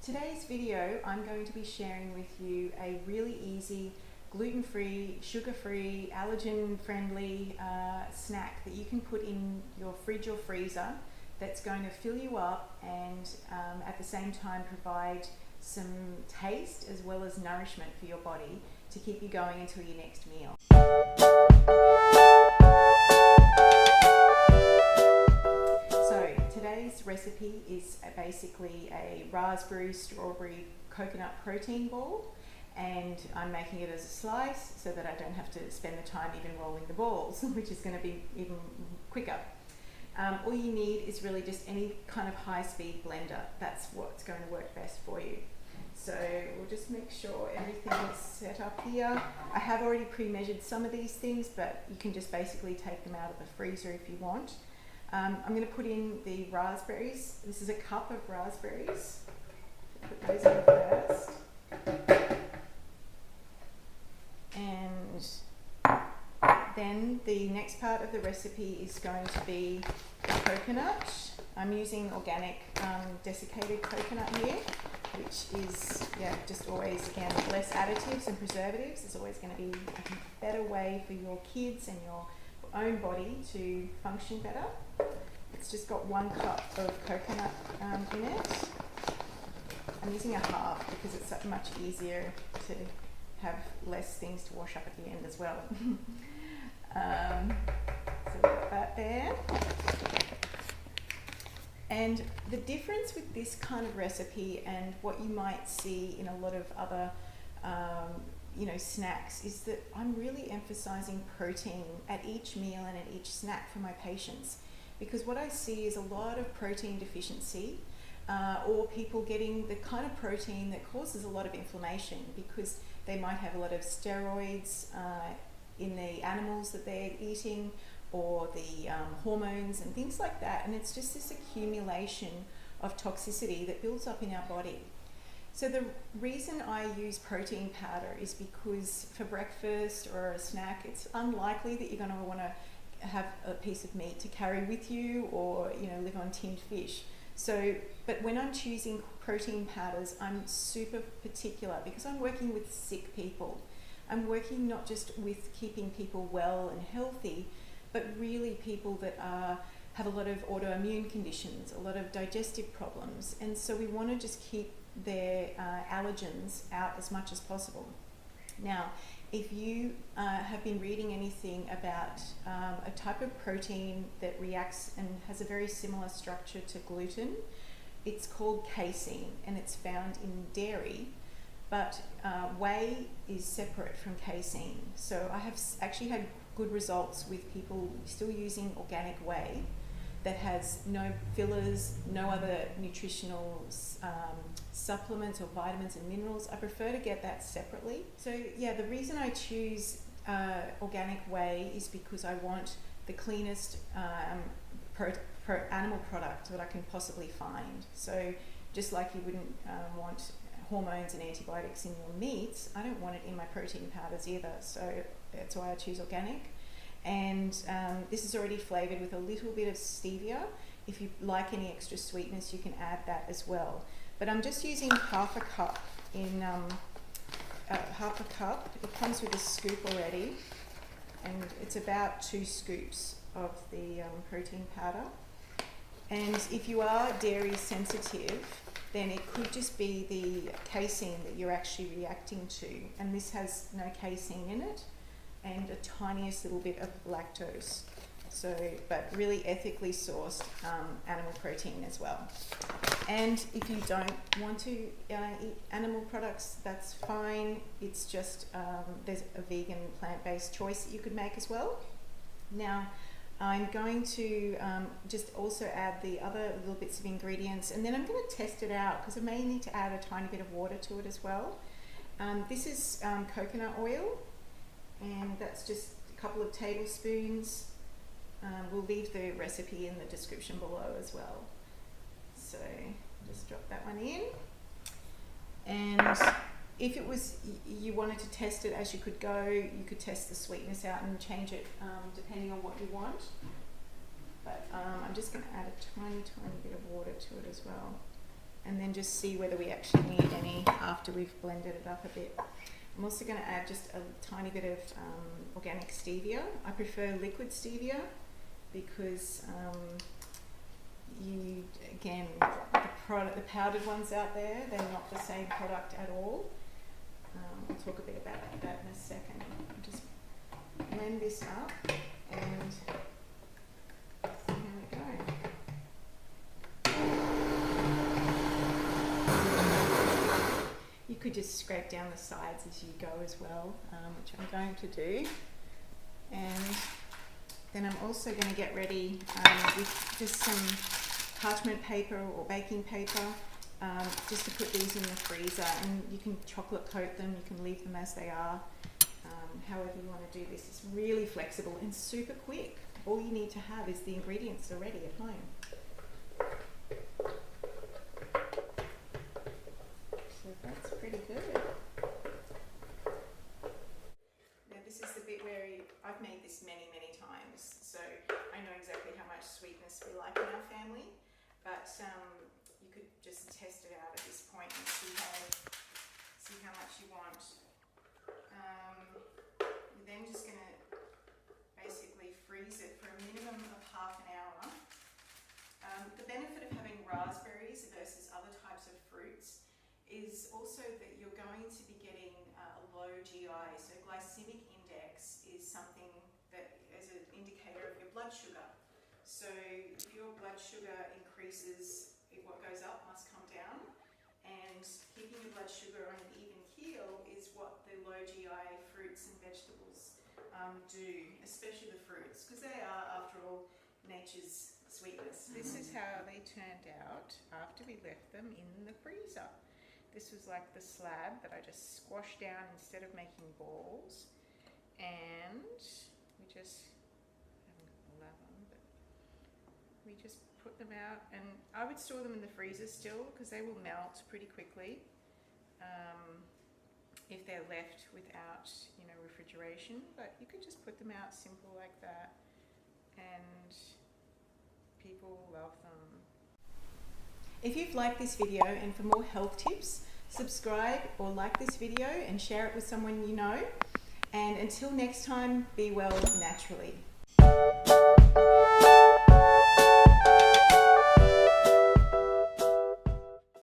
Today's video, I'm going to be sharing with you a really easy, gluten-free, sugar-free, allergen-friendly snack that you can put in your fridge or freezer that's going to fill you up and at the same time provide some taste as well as nourishment for your body to keep you going until your next meal. So today's recipe is basically a raspberry, strawberry, coconut protein ball, and I'm making it as a slice so that I don't have to spend the time even rolling the balls, which is going to be even quicker. All you need is really just any kind of high-speed blender. That's what's going to work best for you. So we'll just make sure everything is set up here. I have already pre-measured some of these things, but you can just basically take them out of the freezer if you want. I'm going to put in the raspberries. This is a cup of raspberries. Put those in first. And then the next part of the recipe is going to be the coconut. I'm using organic desiccated coconut here, which is just always, again, less additives and preservatives. It's always going to be a better way for your kids and your own body to function better. It's just got 1 cup of coconut in it. I'm using a half because it's much easier to have less things to wash up at the end as well. So we've got that there. And the difference with this kind of recipe and what you might see in a lot of other snacks is that I'm really emphasizing protein at each meal and at each snack for my patients, because what I see is a lot of protein deficiency or people getting the kind of protein that causes a lot of inflammation because they might have a lot of steroids in the animals that they're eating, or the hormones and things like that, and it's just this accumulation of toxicity that builds up in our body. So the reason I use protein powder is because for breakfast or a snack, it's unlikely that you're going to want to have a piece of meat to carry with you, or live on tinned fish. So, but when I'm choosing protein powders, I'm super particular because I'm working with sick people. I'm working not just with keeping people well and healthy, but really people that have a lot of autoimmune conditions, a lot of digestive problems, and so we want to just keep their allergens out as much as possible. Now, if you have been reading anything about a type of protein that reacts and has a very similar structure to gluten, it's called casein, and it's found in dairy, but whey is separate from casein. So I have actually had good results with people still using organic whey that has no fillers, no other nutritional supplements or vitamins and minerals. I prefer to get that separately. So the reason I choose organic whey is because I want the cleanest animal product that I can possibly find. So just like you wouldn't want hormones and antibiotics in your meats, I don't want it in my protein powders either. So that's why I choose organic. And this is already flavored with a little bit of stevia. If you like any extra sweetness, you can add that as well. But I'm just using half a cup in half a cup. It comes with a scoop already, and it's about 2 scoops of the protein powder. And if you are dairy sensitive, then it could just be the casein that you're actually reacting to, and this has no casein in it, and a tiniest little bit of lactose. So, but really ethically sourced animal protein as well. And if you don't want to eat animal products, that's fine. It's just there's a vegan plant-based choice that you could make as well. Now, I'm going to just also add the other little bits of ingredients, and then I'm going to test it out because I may need to add a tiny bit of water to it as well. This is coconut oil, and that's just a couple of tablespoons. We'll leave the recipe in the description below as well. So just drop that one in. And if it was, you wanted to test it as you could go, you could test the sweetness out and change it depending on what you want. But I'm just going to add a tiny bit of water to it as well. and then just see whether we actually need any after we've blended it up a bit. I'm also going to add just a tiny bit of organic stevia. I prefer liquid stevia because the powdered ones out there, they're not the same product at all. I'll talk a bit about that in a second. I'll just blend this up, and here we go. You could just scrape down the sides as you go as well, which I'm going to do. And then I'm also going to get ready with just some parchment paper or baking paper, just to put these in the freezer. And you can chocolate coat them, you can leave them as they are, however you want to do this. It's really flexible and super quick. All you need to have is the ingredients already at home. So that's pretty good. Now this is the bit where I've made this many times, so I know exactly how much sweetness we like in our family, but you could just test it out at this point and see how much you want. You're then just going to basically freeze it for a minimum of half an hour. The benefit of having raspberries versus other types of fruits is also that you're going to be getting a low GI. So glycemic index is something that is an indicator of your blood sugar. So if your blood sugar increases, what goes up must come down, and keeping your blood sugar on an even keel is what the low GI fruits and vegetables do, especially the fruits, because they are, after all, nature's sweetness. This is how they turned out after we left them in the freezer. This was like the slab that I just squashed down instead of making balls, and we just, I haven't got the lab on, but we just put them out, and I would store them in the freezer still because they will melt pretty quickly if they're left without, refrigeration. But you could just put them out simple like that, and people love them. If you've liked this video, and for more health tips, subscribe or like this video and share it with someone you know. And until next time, be well naturally.